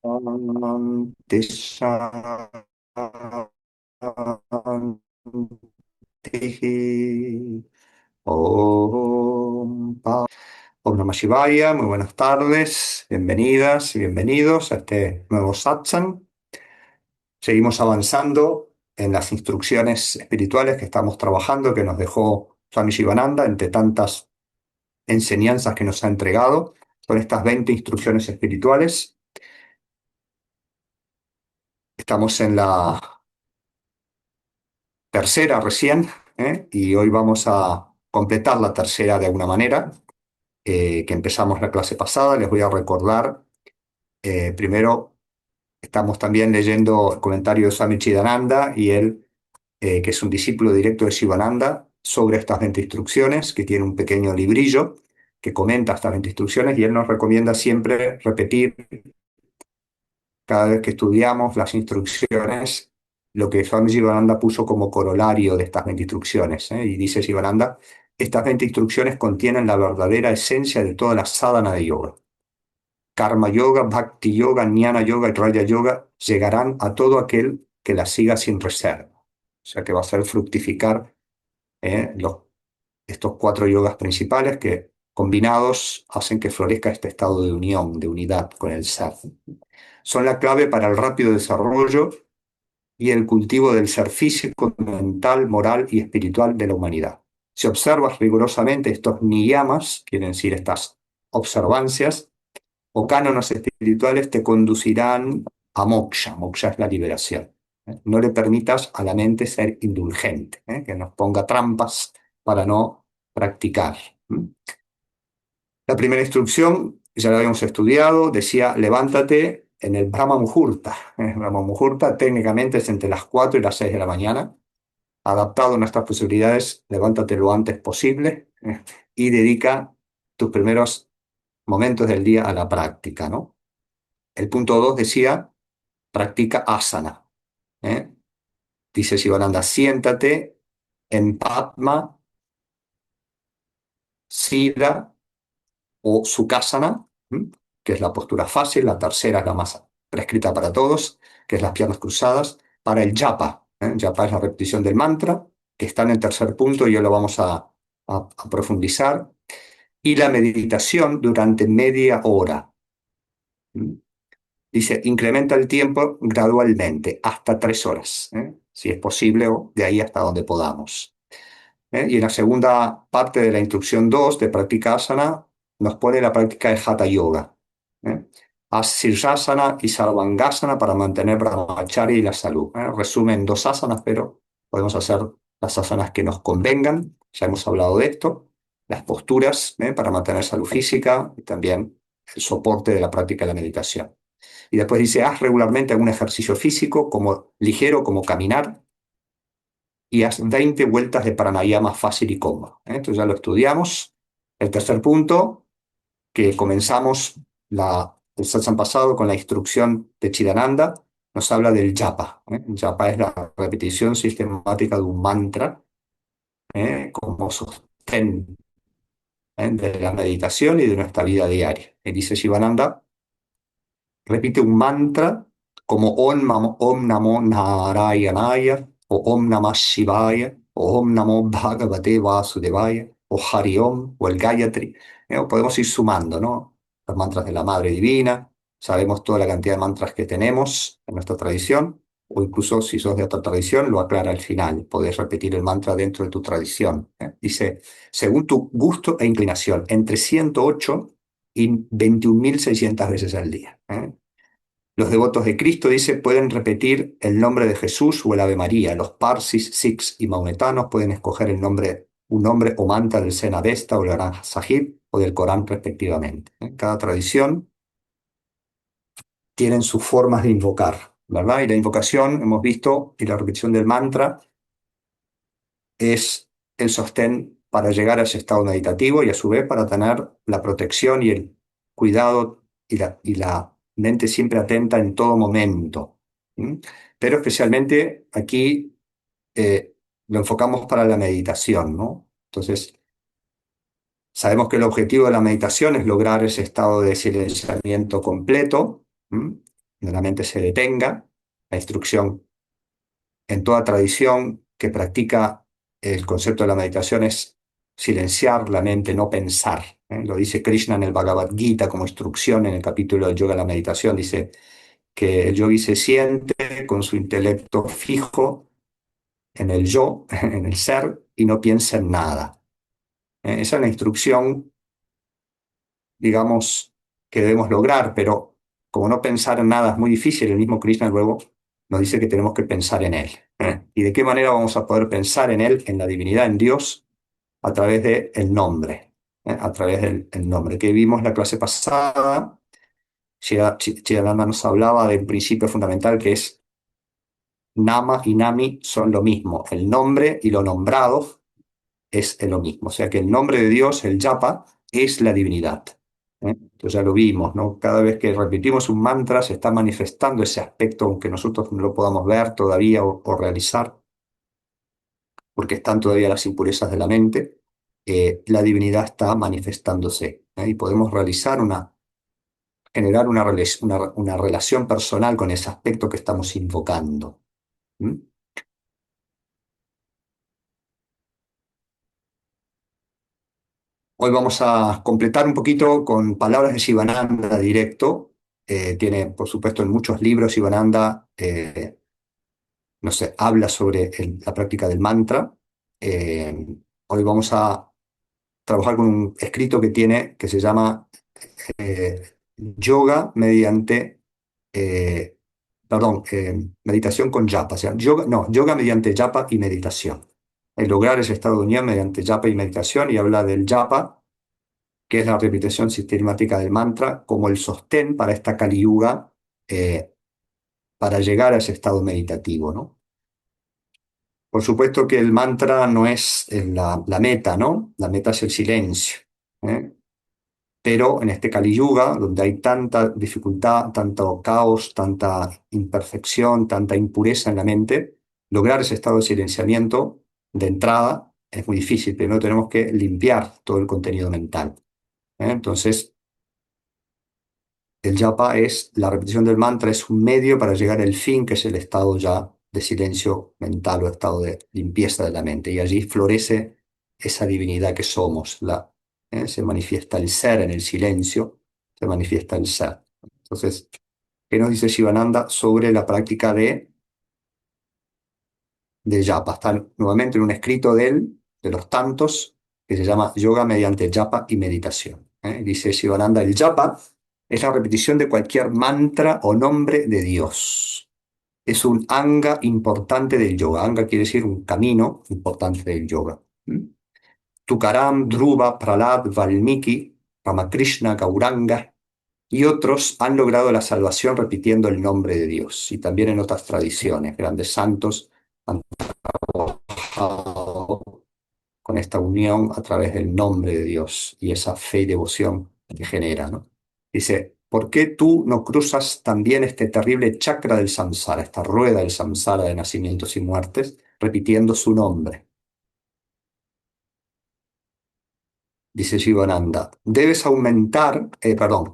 Shanti, shanti. Om Namah Shivaya, muy buenas tardes, bienvenidas y bienvenidos a este nuevo satsang. Seguimos avanzando en las instrucciones espirituales que estamos trabajando, que nos dejó Swami Shivananda, entre tantas enseñanzas que nos ha entregado. Son estas 20 instrucciones espirituales. Estamos en la tercera recién, y hoy vamos a completar la tercera de alguna manera, que empezamos la clase pasada. Les voy a recordar, primero, estamos también leyendo el comentario de Swami Chidananda y él, que es un discípulo directo de Shivananda, sobre estas 20 instrucciones, que tiene un pequeño librillo que comenta estas 20 instrucciones, y él nos recomienda siempre repetir cada vez que estudiamos las instrucciones lo que Swami Shivananda puso como corolario de estas 20 instrucciones. Y dice Shivananda: estas 20 instrucciones contienen la verdadera esencia de toda la sadhana de yoga. Karma yoga, bhakti yoga, jnana yoga y raya yoga llegarán a todo aquel que la siga sin reserva. O sea que va a hacer fructificar, estos 4 yogas principales que combinados hacen que florezca este estado de unión, de unidad con el ser. Son la clave para el rápido desarrollo y el cultivo del ser físico, mental, moral y espiritual de la humanidad. Si observas rigurosamente estos niyamas, quieren decir estas observancias, o cánones espirituales, te conducirán a moksha. Moksha es la liberación. No le permitas a la mente ser indulgente, que nos ponga trampas para no practicar. La primera instrucción, ya la habíamos estudiado, decía: levántate en el Brahma Muhurta. El Brahma Muhurta técnicamente es entre las 4 y las 6 de la mañana. Adaptado a nuestras posibilidades, levántate lo antes posible, y dedica tus primeros momentos del día a la práctica, ¿no? El punto 2 decía: practica asana. ¿eh? Dice Sivananda: siéntate en Padma, Siddha o Sukhasana, que es la postura fácil. La tercera es la más prescrita para todos, que es las piernas cruzadas, para el japa. Japa es la repetición del mantra, que está en el tercer punto y hoy lo vamos a profundizar. Y la meditación durante media hora. Dice: incrementa el tiempo gradualmente, hasta 3 horas, si es posible, o de ahí hasta donde podamos. Y en la segunda parte de la instrucción 2 de Practica Asana nos pone la práctica de Hatha Yoga. Haz Sirsasana y Sarvangasana para mantener Brahmacharya y la salud. Resumen 2 asanas, pero podemos hacer las asanas que nos convengan. Ya hemos hablado de esto. Las posturas, para mantener salud física, y también el soporte de la práctica de la meditación. Y después dice: haz regularmente algún ejercicio físico como ligero, como caminar, y haz 20 vueltas de pranayama fácil y cómodo. Esto ya lo estudiamos. El tercer punto, que comenzamos el satsang pasado con la instrucción de Chidananda, nos habla del japa. Japa es la repetición sistemática de un mantra, como sostén, de la meditación y de nuestra vida diaria. Y dice Shivananda: repite un mantra como Om Namo Narayanaya, o Om Namah Shivaya, o Om Namo Bhagavate Vasudevaya, o Hari Om, o el Gayatri. O podemos ir sumando, ¿no? Los mantras de la Madre Divina. Sabemos toda la cantidad de mantras que tenemos en nuestra tradición, o incluso si sos de otra tradición, lo aclara al final. Podés repetir el mantra dentro de tu tradición. Dice: según tu gusto e inclinación, entre 108 y 21.600 veces al día. Los devotos de Cristo, dice, pueden repetir el nombre de Jesús o el Ave María. Los Parsis, Sikhs y Maometanos pueden escoger un nombre o mantra del Zen-Avesta o el Granth Sahib o del Corán respectivamente. Cada tradición tiene sus formas de invocar, ¿verdad? Y la invocación, hemos visto, y la repetición del mantra es el sostén para llegar a ese estado meditativo, y a su vez para tener la protección y el cuidado y la mente siempre atenta en todo momento. Pero especialmente aquí, lo enfocamos para la meditación, ¿no? Entonces, sabemos que el objetivo de la meditación es lograr ese estado de silenciamiento completo, donde la mente se detenga. La instrucción en toda tradición que practica el concepto de la meditación es silenciar la mente, no pensar. Lo dice Krishna en el Bhagavad Gita como instrucción en el capítulo del yoga de la meditación. Dice que el yogi se siente con su intelecto fijo en el yo, en el ser, y no piensa en nada. Esa es la instrucción, digamos, que debemos lograr, pero como no pensar en nada es muy difícil, el mismo Krishna luego nos dice que tenemos que pensar en Él. ¿Y de qué manera vamos a poder pensar en Él, en la divinidad, en Dios? A través del nombre, a través del nombre. Que vimos la clase pasada, Chidananda nos hablaba de un principio fundamental que es Nama y Nami son lo mismo. El nombre y lo nombrado es lo mismo. O sea que el nombre de Dios, el Japa, es la divinidad. Entonces ya lo vimos, ¿no? Cada vez que repetimos un mantra se está manifestando ese aspecto, aunque nosotros no lo podamos ver todavía o realizar, porque están todavía las impurezas de la mente, la divinidad está manifestándose. Y podemos generar una relación personal con ese aspecto que estamos invocando. ¿Mm? Hoy vamos a completar un poquito con palabras de Sivananda directo. Tiene, por supuesto, en muchos libros Sivananda, no sé, habla sobre la práctica del mantra. Eh, Hoy vamos a trabajar con un escrito que tiene que se llama yoga mediante, eh, perdón, meditación con japa, o sea, yoga, no, yoga mediante japa y meditación. El lograr ese estado de unión mediante japa y meditación, y habla del japa, que es la repetición sistemática del mantra, como el sostén para esta Kali Yuga, para llegar a ese estado meditativo, ¿no? Por supuesto que el mantra no es la meta, ¿no? La meta es el silencio. ¿Eh? Pero en este Kali Yuga, donde hay tanta dificultad, tanto caos, tanta imperfección, tanta impureza en la mente, lograr ese estado de silenciamiento de entrada es muy difícil, pero no tenemos que limpiar todo el contenido mental. Entonces, el japa es la repetición del mantra, es un medio para llegar al fin, que es el estado ya de silencio mental o estado de limpieza de la mente. Y allí florece esa divinidad que somos. Se manifiesta el ser en el silencio, se manifiesta el ser. Entonces, ¿qué nos dice Shivananda sobre la práctica de japa? Está nuevamente en un escrito de él, de los tantos, que se llama Yoga mediante japa y meditación. Dice Shivananda, el japa es la repetición de cualquier mantra o nombre de Dios. Es un anga importante del yoga. Anga quiere decir un camino importante del yoga. Tukaram, Dhruva, Prahlad, Valmiki, Ramakrishna, Gauranga y otros han logrado la salvación repitiendo el nombre de Dios. Y también en otras tradiciones, grandes santos han trabajado con esta unión a través del nombre de Dios y esa fe y devoción que genera, ¿no? Dice, ¿por qué tú no cruzas también este terrible chakra del samsara, esta rueda del samsara de nacimientos y muertes, repitiendo su nombre? Dice Shivananda, debes aumentar, perdón,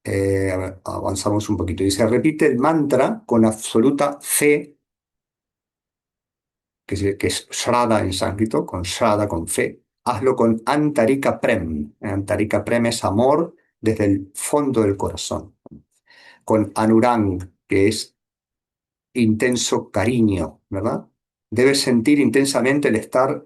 a ver, avanzamos un poquito. Dice, repite el mantra con absoluta fe, que es Shraddha en sánscrito, con Shraddha, con fe. Hazlo con Antarika Prem. Antarika Prem es amor desde el fondo del corazón. Con Anurang, que es intenso cariño, ¿verdad? Debes sentir intensamente el estar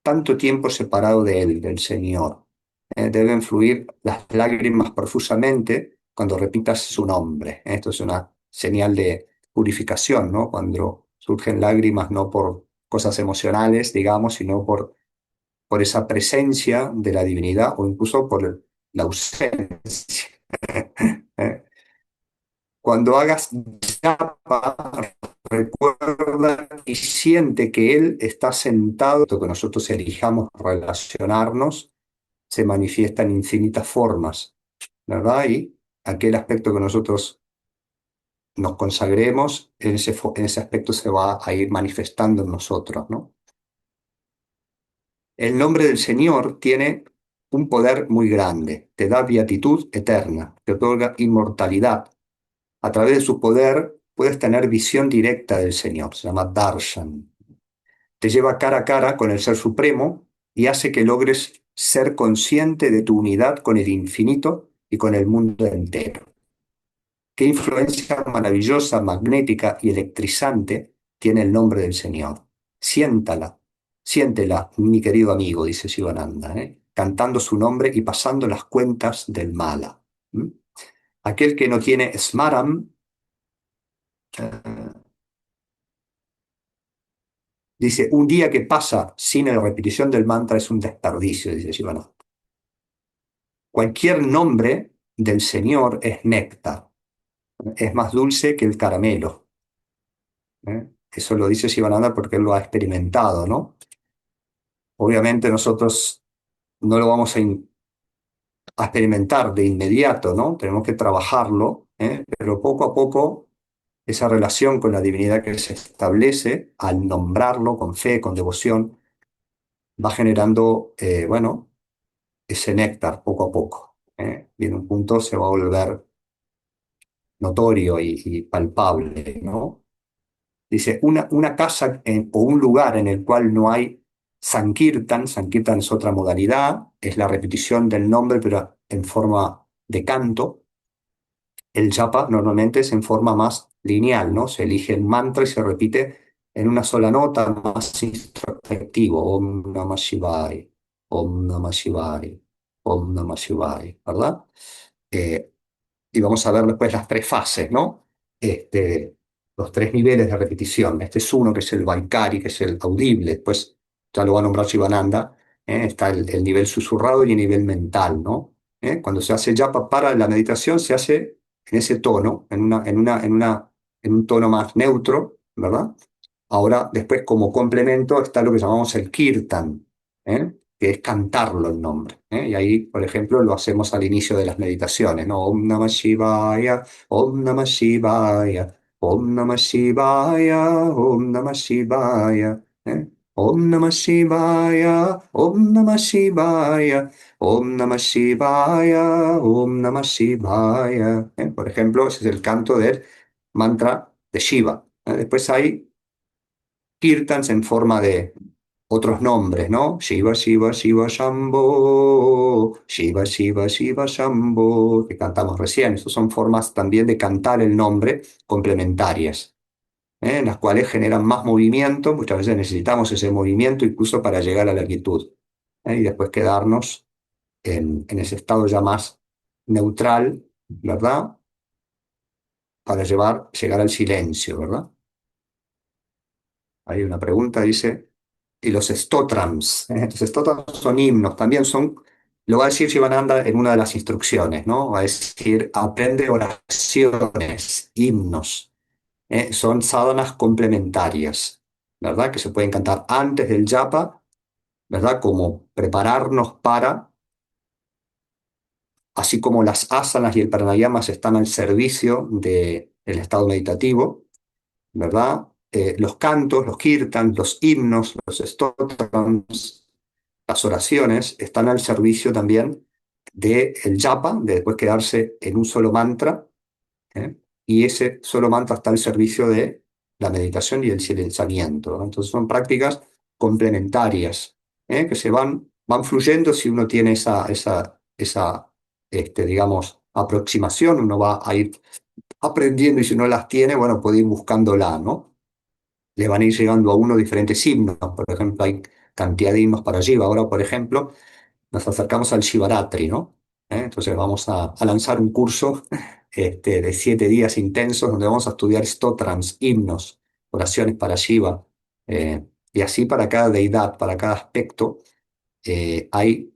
tanto tiempo separado de Él, del Señor. Deben fluir las lágrimas profusamente cuando repitas su nombre. Esto es una señal de purificación, ¿no? Cuando surgen lágrimas no por cosas emocionales, digamos, sino por esa presencia de la divinidad o incluso por la ausencia. ¿Eh? Cuando hagas japa, recuerda y siente que Él está sentado, que nosotros elijamos relacionarnos, se manifiesta en infinitas formas, ¿verdad? Y aquel aspecto que nosotros nos consagremos, en ese aspecto se va a ir manifestando en nosotros, ¿no? El nombre del Señor tiene un poder muy grande, te da beatitud eterna, te otorga inmortalidad, a través de su poder puedes tener visión directa del Señor, se llama darshan. Te lleva cara a cara con el Ser Supremo y hace que logres ser consciente de tu unidad con el infinito y con el mundo entero. Qué influencia maravillosa, magnética y electrizante tiene el nombre del Señor. Siéntala, siéntela, mi querido amigo, dice Sivananda, cantando su nombre y pasando las cuentas del mala. ¿Mm? Aquel que no tiene smaram, eh, dice, un día que pasa sin la repetición del mantra es un desperdicio, dice Sivananda. Cualquier nombre del Señor es néctar, es más dulce que el caramelo. Eso lo dice Sivananda porque él lo ha experimentado, ¿no? Obviamente nosotros no lo vamos a experimentar de inmediato, ¿no? Tenemos que trabajarlo, ¿eh? Pero poco a poco esa relación con la divinidad que se establece al nombrarlo con fe, con devoción, va generando, bueno, ese néctar poco a poco, ¿eh? Y en un punto se va a volver notorio y palpable, ¿no? Dice, una casa o un lugar en el cual no hay Sankirtan, Sankirtan es otra modalidad, es la repetición del nombre, pero en forma de canto. El japa normalmente es en forma más lineal, ¿no? Se elige el mantra y se repite en una sola nota, más introspectivo. Om Namah Shivaya, Om Namah Shivaya, Om Namah Shivaya, ¿verdad? Eh, y vamos a ver después las tres fases, ¿no? Los tres niveles de repetición. Este es uno que es el Vaikari, que es el audible, después ya lo va a nombrar Shivananda, está el nivel susurrado y el nivel mental, ¿no? Cuando se hace japa para la meditación, se hace en ese tono, en un tono más neutro, ¿verdad? Ahora, después, como complemento, está lo que llamamos el kirtan, que es cantarlo el nombre. Y ahí, por ejemplo, lo hacemos al inicio de las meditaciones, ¿no? Om Namah Shivaya, Om Namah Shivaya, Om Namah Shivaya, Om Namah Shivaya. Om Namah Shivaya, Om Namah Shivaya, Om Namah Shivaya, Om Namah Shivaya. Por ejemplo, ese es el canto del mantra de Shiva. Después hay kirtans en forma de otros nombres, ¿no? Shiva, Shiva, Shiva, Shambho, Shiva, Shiva, Shiva, Shambho, que cantamos recién. Esas son formas también de cantar el nombre complementarias, en las cuales generan más movimiento. Muchas veces necesitamos ese movimiento incluso para llegar a la quietud, y después quedarnos en ese estado ya más neutral, ¿verdad? Para llegar al silencio, ¿verdad? Hay una pregunta, dice, y los stotrams. Los stotrams son himnos, también son, lo va a decir Shivananda en una de las instrucciones, ¿no? Va a decir, aprende oraciones, himnos. Son sadhanas complementarias, ¿verdad? Que se pueden cantar antes del japa, ¿verdad? Como prepararnos para, así como las asanas y el pranayamas están al servicio del estado meditativo, ¿verdad? Los cantos, los kirtans, los himnos, los stotrams, las oraciones están al servicio también del japa, de después quedarse en un solo mantra, ¿eh? Y ese solo mantra está al servicio de la meditación y el silenciamiento, ¿no? Entonces son prácticas complementarias, que van fluyendo si uno tiene esa digamos, aproximación, uno va a ir aprendiendo y si no las tiene, bueno, puede ir buscándola, ¿no? Le van a ir llegando a uno diferentes himnos. Por ejemplo, hay cantidad de himnos para Shiva. Ahora, por ejemplo, nos acercamos al Shivaratri, ¿no? Entonces vamos a lanzar un curso de 7 días intensos donde vamos a estudiar stotrams, himnos, oraciones para Shiva. Y así para cada deidad, para cada aspecto, hay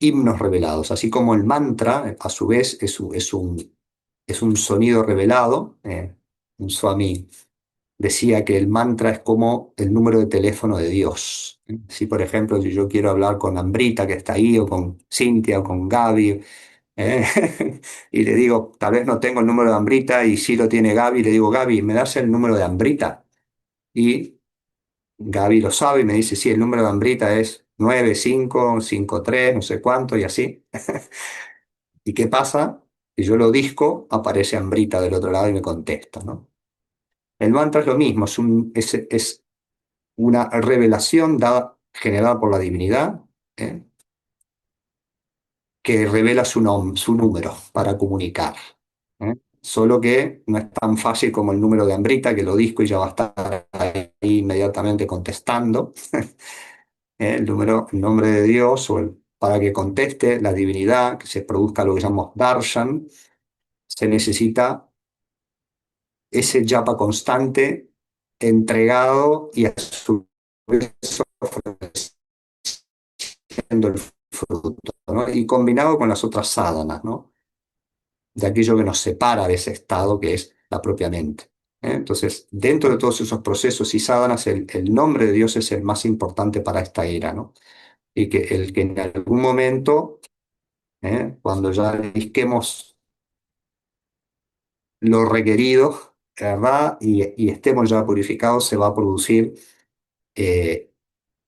himnos revelados. Así como el mantra, a su vez, es un sonido revelado. Un Swami decía que el mantra es como el número de teléfono de Dios. Si, por ejemplo, si yo quiero hablar con Ambrita, que está ahí, o con Cintia, o con Gaby, y le digo, tal vez no tengo el número de Ambrita, y sí lo tiene Gaby, le digo, Gaby, ¿me das el número de Ambrita? Y Gaby lo sabe y me dice, sí, el número de Ambrita es 9553 no sé cuánto, y así. ¿Y qué pasa? y yo lo disco, aparece Amrita del otro lado y me contesta, ¿no? El mantra es lo mismo, es una revelación dada, generada por la divinidad, ¿eh? Que revela su número para comunicar. ¿Eh? Solo que no es tan fácil como el número de Amrita, que lo disco y ya va a estar ahí inmediatamente contestando. El nombre de Dios, para que conteste la divinidad, que se produzca lo que llamamos darshan, se necesita ese japa constante, entregado y a su vez ofreciendo el fruto, ¿no? Y combinado con las otras sadhanas, ¿no? De aquello que nos separa de ese estado que es la propia mente. Entonces, dentro de todos esos procesos y sadhanas, el nombre de Dios es el más importante para esta era, ¿no? Y que el que en algún momento, cuando ya disquemos lo requerido, ¿verdad? Y estemos ya purificados, se va a producir eh,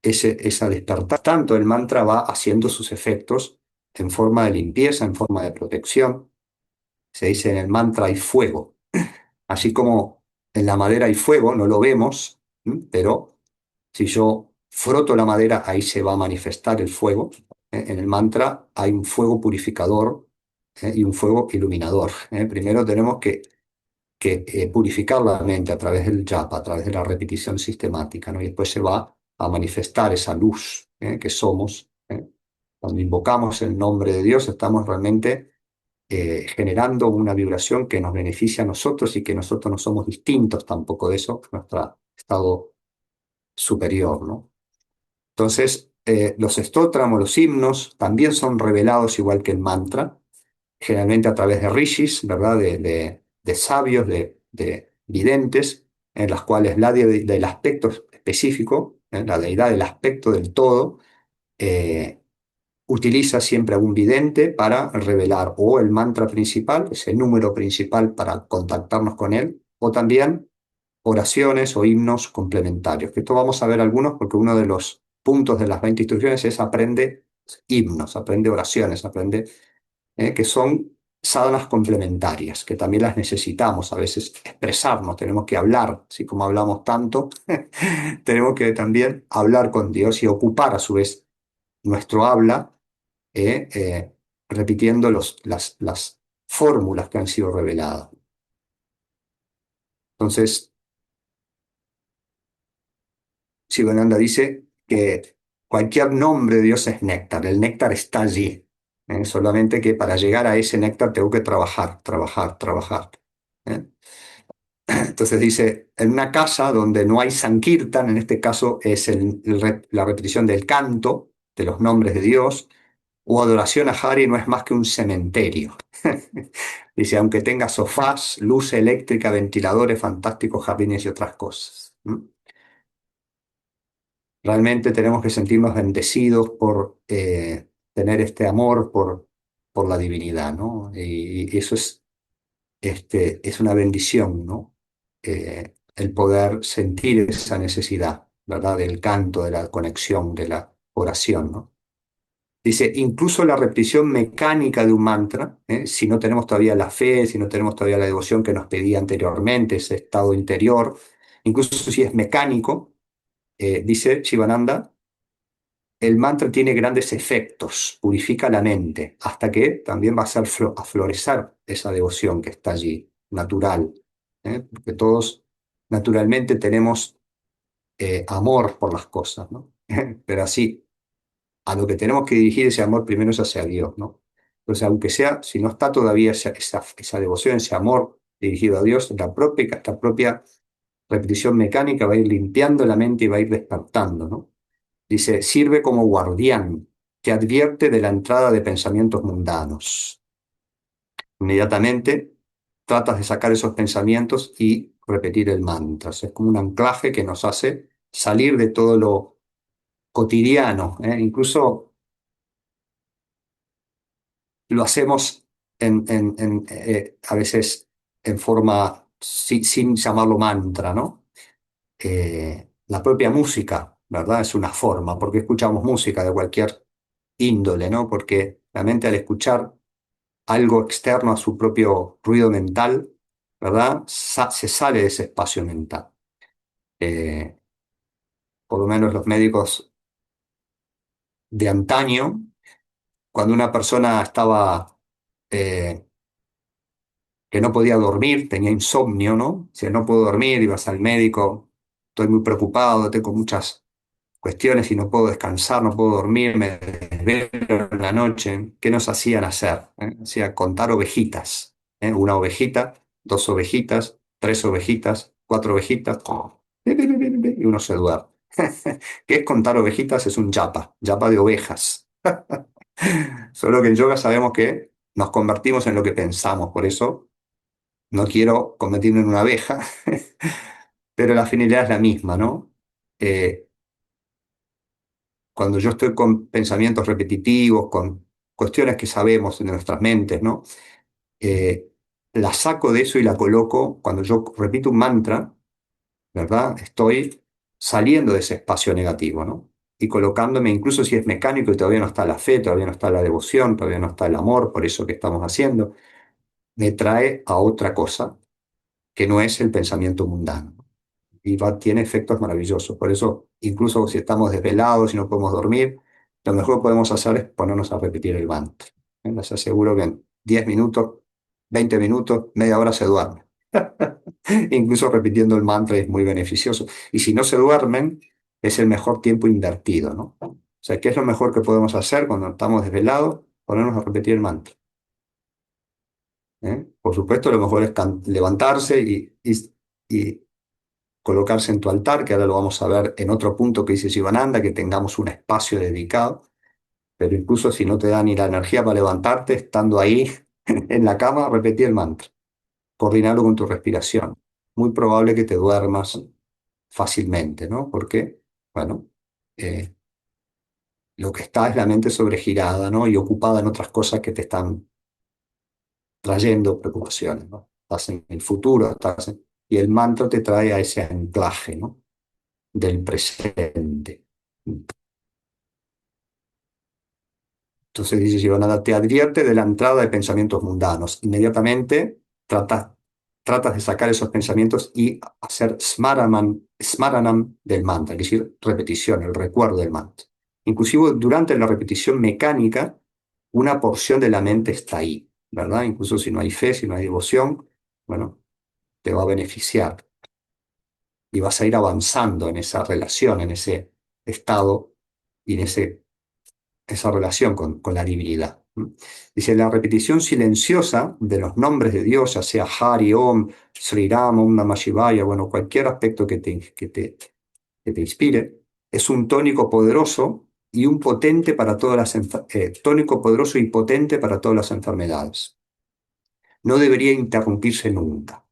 esa despertar. Tanto el mantra va haciendo sus efectos en forma de limpieza, en forma de protección. Se dice en el mantra hay fuego. Así como en la madera hay fuego, no lo vemos, pero si yo froto la madera, ahí se va a manifestar el fuego. En el mantra hay un fuego purificador, y un fuego iluminador. Primero tenemos que purificar la mente a través del japa, a través de la repetición sistemática, ¿no? Y después se va a manifestar esa luz, que somos. Cuando invocamos el nombre de Dios, estamos realmente generando una vibración que nos beneficia a nosotros y que nosotros no somos distintos tampoco de eso, nuestro estado superior, ¿no? Entonces, los estótramos, los himnos, también son revelados igual que el mantra, generalmente a través de rishis, ¿verdad? De sabios, de videntes, en las cuales del aspecto específico, la deidad del aspecto del todo, eh, utiliza siempre a un vidente para revelar o el mantra principal, ese número principal para contactarnos con él, o también oraciones o himnos complementarios. Que esto vamos a ver algunos porque uno de los puntos de las 20 instrucciones es aprende himnos, aprende oraciones, aprende, que son sadhanas complementarias, que también las necesitamos a veces expresarnos, tenemos que hablar, así como hablamos tanto, tenemos que también hablar con Dios y ocupar a su vez nuestro habla, eh, eh, repitiendo las fórmulas que han sido reveladas. Entonces, Sivananda dice que cualquier nombre de Dios es néctar, el néctar está allí, solamente que para llegar a ese néctar tengo que trabajar, trabajar, trabajar. ¿eh? Entonces dice, en una casa donde no hay Sankirtan, en este caso es la repetición del canto, de los nombres de Dios, o adoración a Hari no es más que un cementerio. Dice, aunque tenga sofás, luz eléctrica, ventiladores, fantásticos jardines y otras cosas. Realmente tenemos que sentirnos bendecidos por tener este amor por la divinidad, ¿no? Y eso es una bendición, ¿no? El poder sentir esa necesidad, ¿verdad? Del canto, de la conexión, de la oración, ¿no? Dice, incluso la repetición mecánica de un mantra, si no tenemos todavía la fe, si no tenemos todavía la devoción que nos pedía anteriormente, ese estado interior, incluso si es mecánico, dice Shivananda, el mantra tiene grandes efectos, purifica la mente, hasta que también va a hacer a florecer esa devoción que está allí, natural, porque todos naturalmente tenemos amor por las cosas, ¿no? Pero así a lo que tenemos que dirigir ese amor primero es hacia Dios, ¿no? Entonces, aunque sea, si no está todavía esa devoción, ese amor dirigido a Dios, esta propia repetición mecánica va a ir limpiando la mente y va a ir despertando, ¿no? Dice, sirve como guardián, que advierte de la entrada de pensamientos mundanos. Inmediatamente tratas de sacar esos pensamientos y repetir el mantra. O sea, es como un anclaje que nos hace salir de todo lo cotidiano, ¿eh? Incluso lo hacemos a veces en forma sin llamarlo mantra, ¿no? La propia música, ¿verdad? Es una forma, porque escuchamos música de cualquier índole, ¿no? Porque la mente al escuchar algo externo a su propio ruido mental, ¿verdad? Se sale de ese espacio mental. Eh, por lo menos los médicos de antaño, cuando una persona estaba eh, que no podía dormir, tenía insomnio, ¿no? Si no puedo dormir, ibas al médico, estoy muy preocupado, tengo muchas cuestiones y no puedo descansar, no puedo dormir, me desvelo en la noche. ¿Qué nos hacían hacer? Hacía contar ovejitas. Una ovejita, dos ovejitas, tres ovejitas, cuatro ovejitas, y uno se duerme. ¿Qué es contar ovejitas? Es un yapa de ovejas. Solo que en yoga sabemos que nos convertimos en lo que pensamos, por eso no quiero convertirme en una abeja, pero la finalidad es la misma, ¿no? Eh, Cuando yo estoy con pensamientos repetitivos, con cuestiones que sabemos en nuestras mentes, ¿no? Eh, la saco de eso y la coloco, cuando yo repito un mantra, ¿verdad? Estoy saliendo de ese espacio negativo, ¿no? Y colocándome, incluso si es mecánico y todavía no está la fe, todavía no está la devoción, todavía no está el amor por eso que estamos haciendo, me trae a otra cosa que no es el pensamiento mundano. Y tiene efectos maravillosos. Por eso, incluso si estamos desvelados y no podemos dormir, lo mejor que podemos hacer es ponernos a repetir el mantra. Les aseguro que en 10 minutos, 20 minutos, media hora se duerme. Incluso repitiendo el mantra es muy beneficioso. Y si no se duermen, es el mejor tiempo invertido, ¿no? O sea, ¿qué es lo mejor que podemos hacer cuando estamos desvelados? Ponernos a repetir el mantra. Por supuesto, lo mejor es levantarse y colocarse en tu altar, que ahora lo vamos a ver en otro punto que dice Sivananda, que tengamos un espacio dedicado, pero incluso si no te da ni la energía para levantarte, estando ahí en la cama, repetir el mantra, coordinarlo con tu respiración. Muy probable que te duermas fácilmente, ¿no? Porque, bueno, eh, lo que está es la mente sobregirada, ¿no? Y ocupada en otras cosas que te están trayendo preocupaciones, ¿no? Estás en el futuro, y el mantra te trae a ese anclaje, ¿no? Del presente. Entonces dice Sivananda, te advierte de la entrada de pensamientos mundanos. Inmediatamente tratas de sacar esos pensamientos y hacer smaranam del mantra, es decir, repetición, el recuerdo del mantra. Inclusive durante la repetición mecánica, una porción de la mente está ahí, ¿verdad? Incluso si no hay fe, si no hay devoción, bueno, te va a beneficiar y vas a ir avanzando en esa relación, en ese estado y en esa relación con la divinidad. Dice, la repetición silenciosa de los nombres de Dios, ya sea Hari, Om, Sri Ram, Om Namah Shivaya, bueno, cualquier aspecto que te inspire, es un tónico poderoso y un potente para todas tónico poderoso y potente para todas las enfermedades. No debería interrumpirse nunca,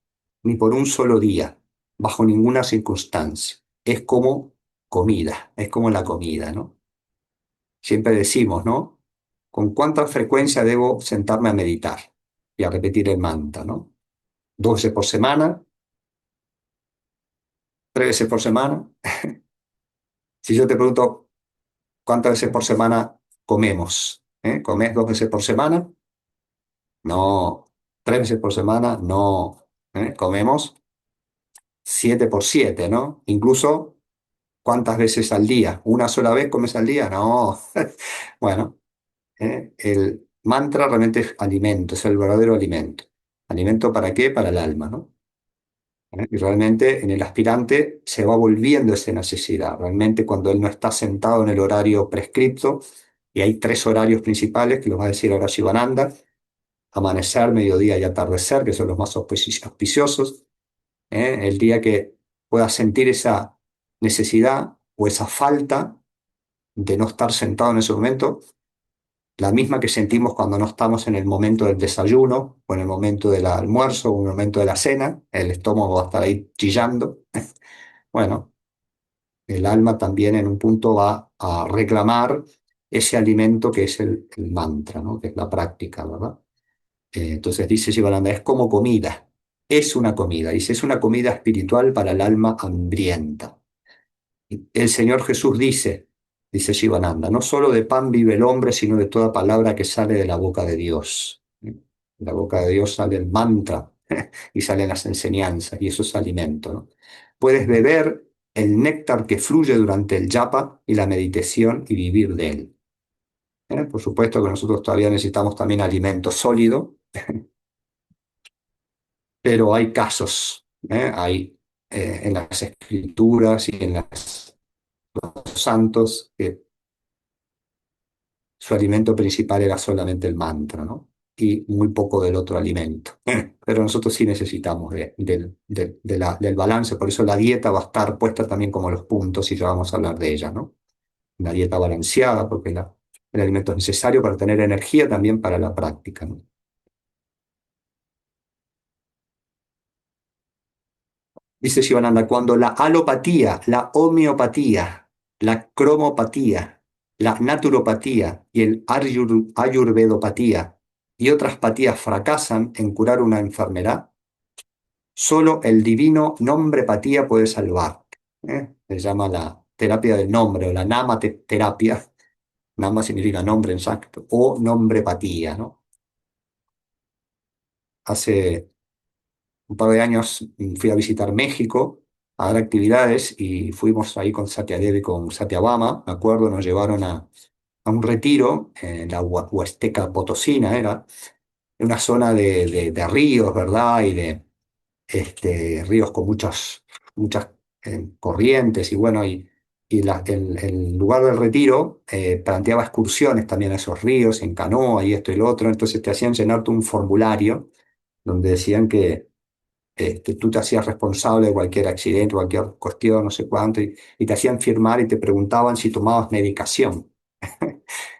ni por un solo día, bajo ninguna circunstancia. Es como comida, es como la comida, ¿no? Siempre decimos, ¿no? ¿Con cuánta frecuencia debo sentarme a meditar y a repetir el mantra, ¿no? 12 por semana, 3 veces por semana. Si yo te pregunto cuántas veces por semana comemos, ¿comés 2 veces por semana? No. 3 veces por semana, no. Comemos 7 por 7, ¿no? Incluso, ¿cuántas veces al día? ¿Una sola vez comes al día? No. Bueno, el mantra realmente es alimento, es el verdadero alimento. ¿Alimento para qué? Para el alma, ¿no? Y realmente en el aspirante se va volviendo esa necesidad. Realmente cuando él no está sentado en el horario prescripto, y hay 3 horarios principales que los va a decir ahora Shivananda: amanecer, mediodía y atardecer, que son los más auspiciosos. El día que pueda sentir esa necesidad o esa falta de no estar sentado en ese momento, la misma que sentimos cuando no estamos en el momento del desayuno, o en el momento del almuerzo, o en el momento de la cena, el estómago va a estar ahí chillando. Bueno, el alma también en un punto va a reclamar ese alimento que es el mantra, ¿no? Que es la práctica, ¿verdad? Entonces dice Shivananda, es como comida, es una comida, dice, es una comida espiritual para el alma hambrienta. El Señor Jesús dice Shivananda, no solo de pan vive el hombre, sino de toda palabra que sale de la boca de Dios. De la boca de Dios sale el mantra y salen las enseñanzas y eso es alimento, ¿no? Puedes beber el néctar que fluye durante el japa y la meditación y vivir de él. Por supuesto que nosotros todavía necesitamos también alimento sólido, pero hay casos, hay en las escrituras y en los santos que su alimento principal era solamente el mantra, ¿no? Y muy poco del otro alimento. Pero nosotros sí necesitamos del balance, por eso la dieta va a estar puesta también como los puntos y ya vamos a hablar de ella, ¿no? Una dieta balanceada, porque el alimento es necesario para tener energía también para la práctica, ¿no? Dice Shivananda, cuando la alopatía, la homeopatía, la cromopatía, la naturopatía y el ayurvedopatía y otras patías fracasan en curar una enfermedad, solo el divino nombrepatía puede salvar. Se llama la terapia del nombre o la terapia. Nama significa nombre exacto o nombrepatía, ¿no? Hace un par de años fui a visitar México a dar actividades y fuimos ahí con Satya Dev y con Satyabama, me acuerdo, nos llevaron a un retiro en la Huasteca Potosina, era en una zona de ríos, ¿verdad? Y de ríos con muchas corrientes y bueno, el lugar del retiro planteaba excursiones también a esos ríos en canoa y esto y lo otro, entonces te hacían llenarte un formulario donde decían que tú te hacías responsable de cualquier accidente, cualquier cuestión, no sé cuánto, y te hacían firmar y te preguntaban si tomabas medicación.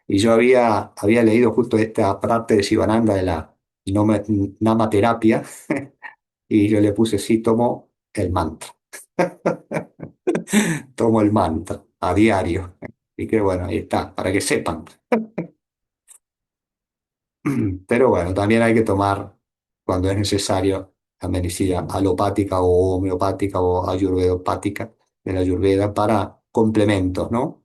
Y yo había leído justo esta parte de Sivananda de la noma- namaterapia, y yo le puse, sí, tomo el mantra. Tomo el mantra a diario. Y que bueno, ahí está, para que sepan. Pero bueno, también hay que tomar cuando es necesario la medicina alopática o homeopática o ayurvedopática de la ayurveda para complementos, ¿no?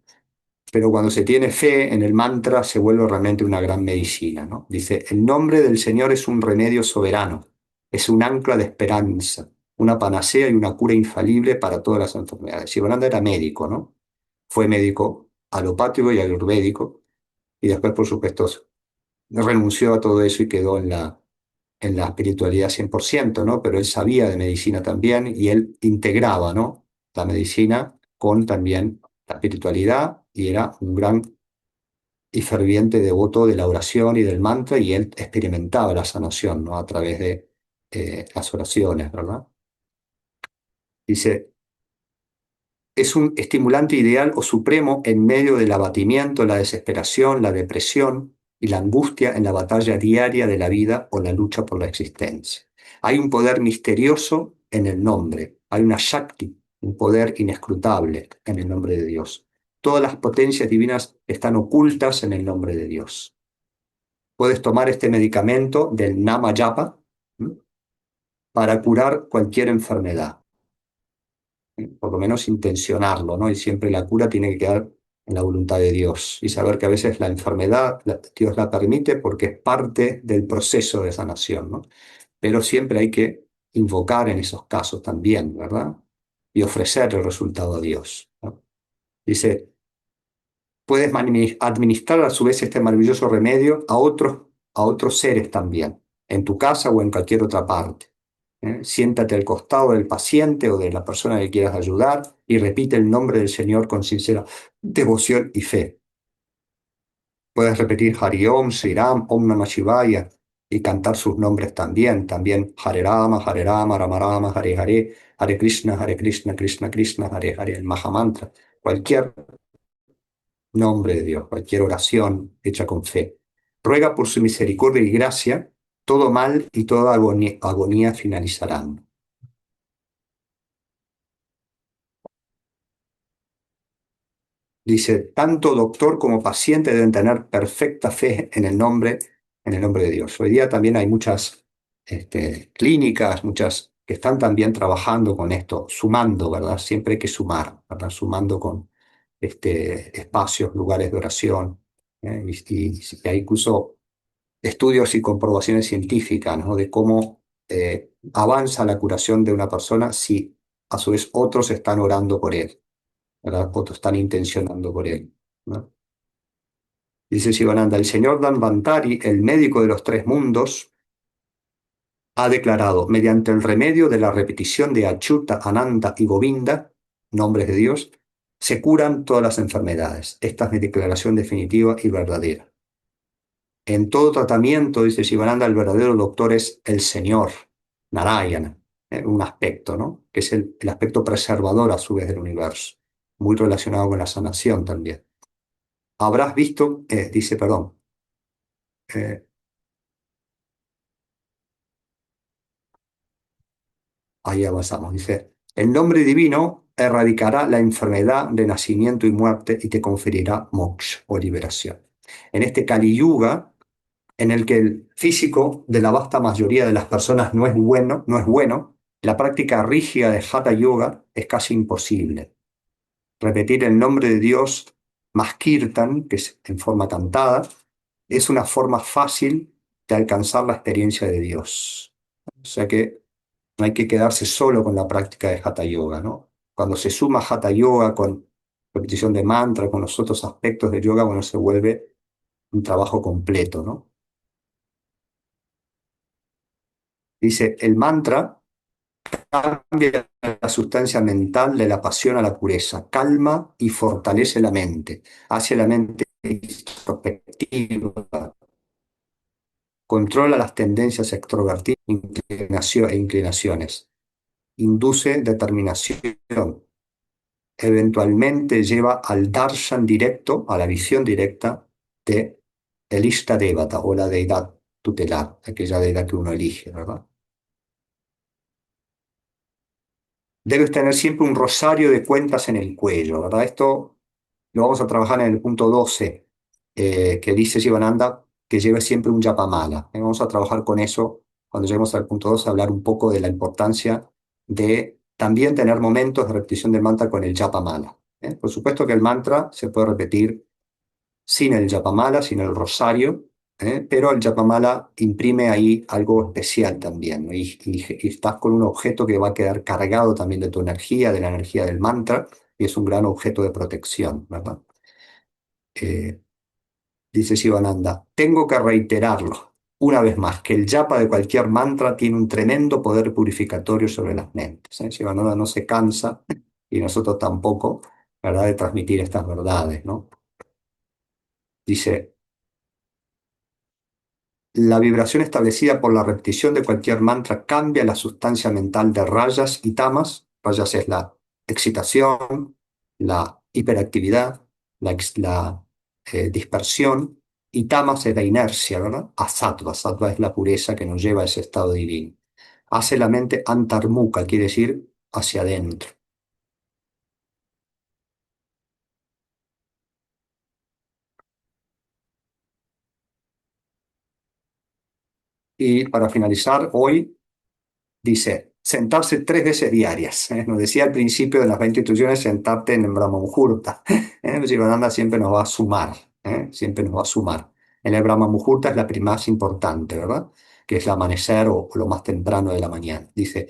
Pero cuando se tiene fe en el mantra se vuelve realmente una gran medicina, ¿no? Dice, el nombre del Señor es un remedio soberano, es un ancla de esperanza, una panacea y una cura infalible para todas las enfermedades. Sivananda era médico, ¿no? Fue médico alopático y ayurvédico y después, por supuesto, renunció a todo eso y quedó en la espiritualidad 100%, ¿no? Pero él sabía de medicina también y él integraba, ¿no? La medicina con también la espiritualidad y era un gran y ferviente devoto de la oración y del mantra y él experimentaba la sanación, ¿no? A través de las oraciones, ¿verdad? Dice, es un estimulante ideal o supremo en medio del abatimiento, la desesperación, la depresión y la angustia en la batalla diaria de la vida o la lucha por la existencia. Hay un poder misterioso en el nombre, hay una Shakti, un poder inescrutable en el nombre de Dios. Todas las potencias divinas están ocultas en el nombre de Dios. Puedes tomar este medicamento del Nama Japa, ¿m? Para curar cualquier enfermedad, por lo menos intencionarlo, ¿no? Y siempre la cura tiene que quedar en la voluntad de Dios y saber que a veces la enfermedad Dios la permite porque es parte del proceso de sanación, ¿no? Pero siempre hay que invocar en esos casos también, ¿verdad? Y ofrecer el resultado a Dios, ¿no? Dice, puedes administrar a su vez este maravilloso remedio a otros seres también, en tu casa o en cualquier otra parte. Siéntate al costado del paciente o de la persona que quieras ayudar y repite el nombre del Señor con sincera devoción y fe. Puedes repetir Hari Om, Sri Ram, Om Namah Shivaya y cantar sus nombres también. También Hare Rama, Rama Rama, Hare Hare, Hare Krishna, Krishna Krishna, Hare Hare, el Mahamantra. Cualquier nombre de Dios, cualquier oración hecha con fe. Ruega por su misericordia y gracia, todo mal y toda agonía finalizarán. Dice, tanto doctor como paciente deben tener perfecta fe en el nombre de Dios. Hoy día también hay muchas clínicas, muchas que están también trabajando con esto, sumando, ¿verdad? Siempre hay que sumar, ¿verdad? Sumando con espacios, lugares de oración. Y hay incluso estudios y comprobaciones científicas, ¿no? De cómo avanza la curación de una persona si a su vez otros están orando por él, ¿verdad? Otros están intencionando por él, ¿no? Dice Sivananda, el señor Danvantari, el médico de los tres mundos, ha declarado, mediante el remedio de la repetición de Achyuta, Ananta y Govinda, nombres de Dios, se curan todas las enfermedades. Esta es mi declaración definitiva y verdadera. En todo tratamiento, dice Sivananda, el verdadero doctor es el Señor, Narayana, un aspecto, ¿no? Que es el aspecto preservador a su vez del universo, muy relacionado con la sanación también. Habrás visto, dice, perdón, eh, ahí avanzamos, dice, el nombre divino erradicará la enfermedad de nacimiento y muerte y te conferirá moksha o liberación. En este Kali Yuga, en el que el físico de la vasta mayoría de las personas no es bueno, la práctica rígida de Hatha Yoga es casi imposible. Repetir el nombre de Dios más kirtan, que es en forma cantada, es una forma fácil de alcanzar la experiencia de Dios. O sea que no hay que quedarse solo con la práctica de Hatha Yoga, ¿no? Cuando se suma Hatha Yoga con repetición de mantra, con los otros aspectos de yoga, bueno, se vuelve un trabajo completo, ¿no? Dice, el mantra cambia la sustancia mental de la pasión a la pureza, calma y fortalece la mente, hace la mente introspectiva, controla las tendencias extrovertidas e inclinaciones, induce determinación, eventualmente lleva al darshan directo, a la visión directa de el Ishta Devata o la deidad tutelar, aquella deidad que uno elige, ¿verdad? Debes tener siempre un rosario de cuentas en el cuello, ¿verdad? Esto lo vamos a trabajar en el punto 12, que dice Sivananda que lleve siempre un yapamala. Vamos a trabajar con eso cuando lleguemos al punto 12, hablar un poco de la importancia de también tener momentos de repetición del mantra con el yapamala. Por supuesto que el mantra se puede repetir sin el yapamala, sin el rosario, pero el yapamala imprime ahí algo especial también, ¿no? Y estás con un objeto que va a quedar cargado también de tu energía, de la energía del mantra, y es un gran objeto de protección, ¿verdad? Eh, Dice Sivananda, tengo que reiterarlo una vez más, que el japa de cualquier mantra tiene un tremendo poder purificatorio sobre las mentes. Sivananda no se cansa, y nosotros tampoco, ¿verdad?, de transmitir estas verdades, ¿no? Dice, la vibración establecida por la repetición de cualquier mantra cambia la sustancia mental de rayas y tamas. Rayas es la excitación, la hiperactividad, la dispersión, y tamas es la inercia, ¿verdad? A sattva. Sattva es la pureza que nos lleva a ese estado divino. Hace la mente antarmukha, quiere decir hacia adentro. Y para finalizar, hoy dice, sentarse 3 veces diarias. Nos decía al principio de las 20 instrucciones, sentarte en el Brahma Muhurta. Sivananda siempre nos va a sumar, siempre nos va a sumar. En el Brahma Muhurta es la más importante, ¿verdad? Que es el amanecer o lo más temprano de la mañana. Dice,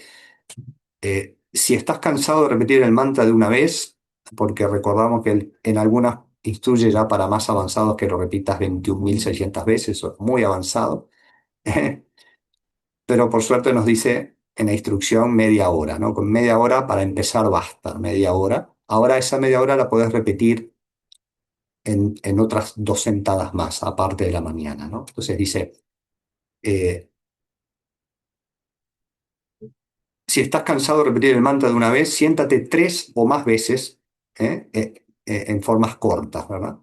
si estás cansado de repetir el mantra de una vez, porque recordamos que en algunas instruye ya para más avanzados que lo repitas 21.600 veces, eso es muy avanzado. Pero por suerte nos dice en la instrucción media hora, ¿no? Con media hora para empezar basta, media hora. Ahora esa media hora la puedes repetir en otras 2 sentadas más, aparte de la mañana, ¿no? Entonces dice, eh, si estás cansado de repetir el mantra de una vez, siéntate 3 o más veces, en formas cortas, ¿verdad?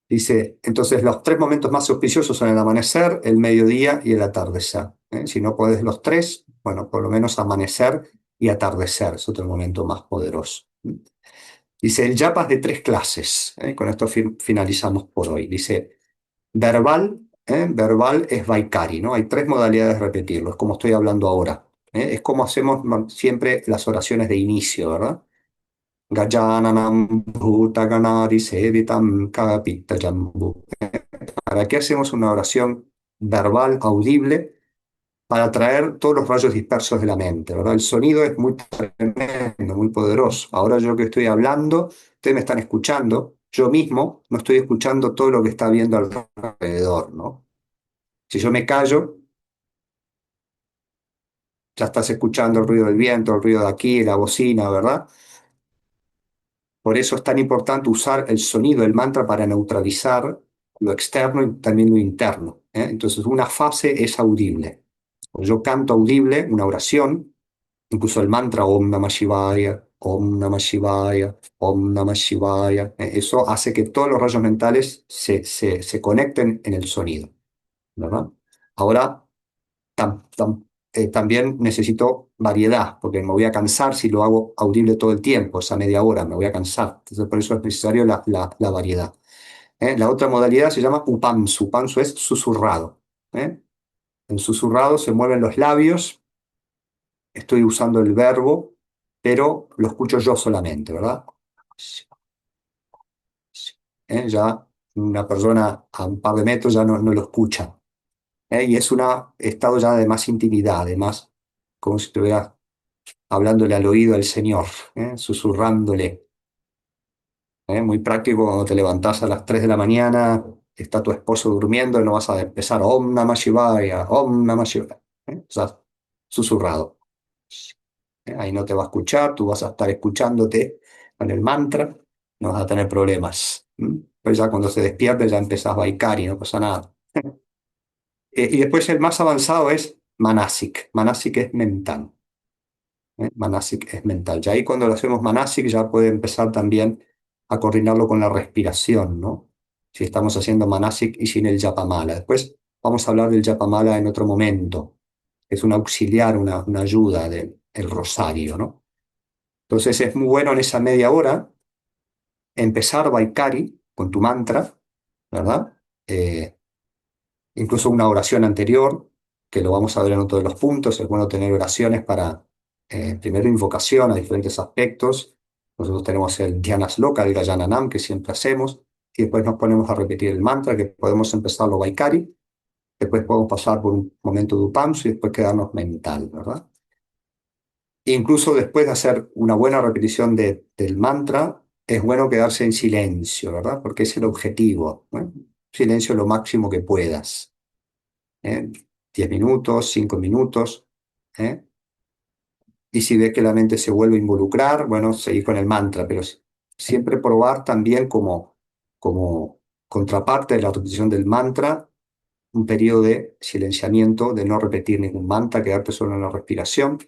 Dice, entonces los 3 momentos más auspiciosos son el amanecer, el mediodía y el atardecer. Si no puedes los tres, bueno, por lo menos amanecer y atardecer es otro momento más poderoso. Dice, el yapa es de 3 clases. Con esto finalizamos por hoy. Dice, verbal, verbal es Vaikari, ¿no? Hay 3 modalidades de repetirlo, es como estoy hablando ahora. Es como hacemos siempre las oraciones de inicio, ¿verdad? Gajananam bhutaganadi sevitam kapita jambu. ¿Para qué hacemos una oración verbal audible? Para atraer todos los rayos dispersos de la mente, ¿verdad? El sonido es muy tremendo, muy poderoso. Ahora yo que estoy hablando, ustedes me están escuchando, yo mismo no estoy escuchando todo lo que está viendo alrededor, ¿no? Si yo me callo, ya estás escuchando el ruido del viento, el ruido de aquí, la bocina, ¿verdad? Por eso es tan importante usar el sonido del mantra para neutralizar lo externo y también lo interno, ¿eh? Entonces, una fase es audible. Cuando yo canto audible, una oración, incluso el mantra Om Namah Shivaya, Om Namah Shivaya, Om Namah Shivaya, eso hace que todos los rayos mentales se conecten en el sonido, ¿verdad? Ahora, también necesito variedad, porque me voy a cansar si lo hago audible todo el tiempo, esa media hora, me voy a cansar. Entonces, por eso es necesario la variedad. La otra modalidad se llama Upamsu. Upamsu es susurrado. ¿Eh? En susurrado se mueven los labios, estoy usando el verbo, pero lo escucho yo solamente, ¿verdad? Ya una persona a un par de metros ya no lo escucha. Y es un estado ya de más intimidad, de más como si estuvieras hablándole al oído al Señor, susurrándole. Muy práctico cuando te levantás a las 3 de la mañana, está tu esposo durmiendo y no vas a empezar Om Namah Shivaya, Om Namah Shivaya. O sea, susurrado. Ahí no te va a escuchar, tú vas a estar escuchándote con el mantra, no vas a tener problemas. Pero ya cuando se despierte ya empezás Vaikari, no pasa nada. Y después el más avanzado es Manasik. Manasik es mental. Manasik es mental. Ya ahí cuando lo hacemos Manasik ya puede empezar también a coordinarlo con la respiración, ¿no? Si estamos haciendo Manasik y sin el Japamala. Después vamos a hablar del Japamala en otro momento. Es un auxiliar, una ayuda del el rosario, ¿no? Entonces es muy bueno en esa media hora empezar Vaikari con tu mantra, ¿verdad? Eh, Incluso una oración anterior, que lo vamos a ver en otro de los puntos. Es bueno tener oraciones para, primero, invocación a diferentes aspectos. Nosotros tenemos el Dhyana Sloka, el Gajananam, que siempre hacemos, y después nos ponemos a repetir el mantra, que podemos empezarlo Vaikari, después podemos pasar por un momento de Upamsu y después quedarnos mental, ¿verdad? Incluso después de hacer una buena repetición del mantra, es bueno quedarse en silencio, ¿verdad? Porque es el objetivo, ¿no? Silencio lo máximo que puedas. ¿Eh? 10 minutos, 5 minutos. ¿Eh? Y si ves que la mente se vuelve a involucrar, bueno, seguir con el mantra, pero siempre probar también como contraparte de la repetición del mantra, un periodo de silenciamiento, de no repetir ningún mantra, quedarte solo en la respiración.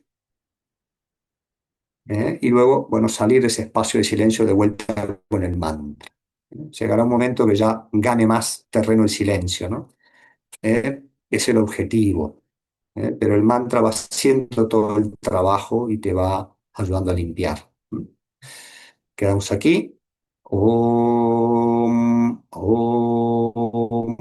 Y luego, bueno, salir de ese espacio de silencio de vuelta con el mantra. Llegará un momento que ya gane más terreno el silencio, ¿no? Es el objetivo. Pero el mantra va haciendo todo el trabajo y te va ayudando a limpiar. Quedamos aquí. Om, Om,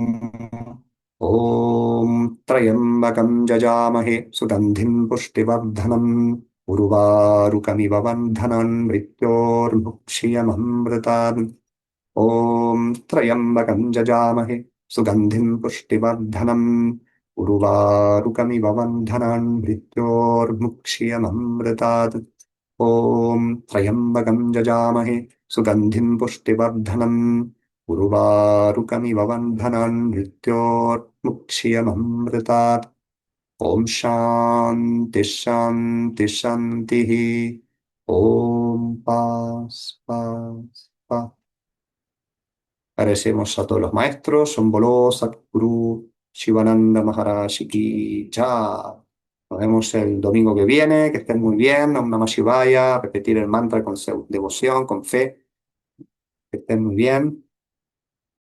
Om Trayambakam Jajamahe Sugandhim Pushtivardhanam Urvarukamiva Bandhanan Mrityormukshiyamamritan Om Trayambakam Jajamahe Sugandhim Pushtivardhanam Urvarukamiva Bandhanan Mrityormukshiyamamritat Om Trayambakam Jajamahe Sugandhim Pushtivardhanam Urvarukamiva Bandhanan Mrityormukshiyamamritat Om Shanti Shanti Shanti Om Paz Paz Paz. Agradecemos a todos los maestros, Shambhala, Sadhguru, Shivananda Maharaj Ki Jai. Nos vemos el domingo que viene, que estén muy bien, Om Namah Shivaya, repetir el mantra con devoción, con fe, que estén muy bien.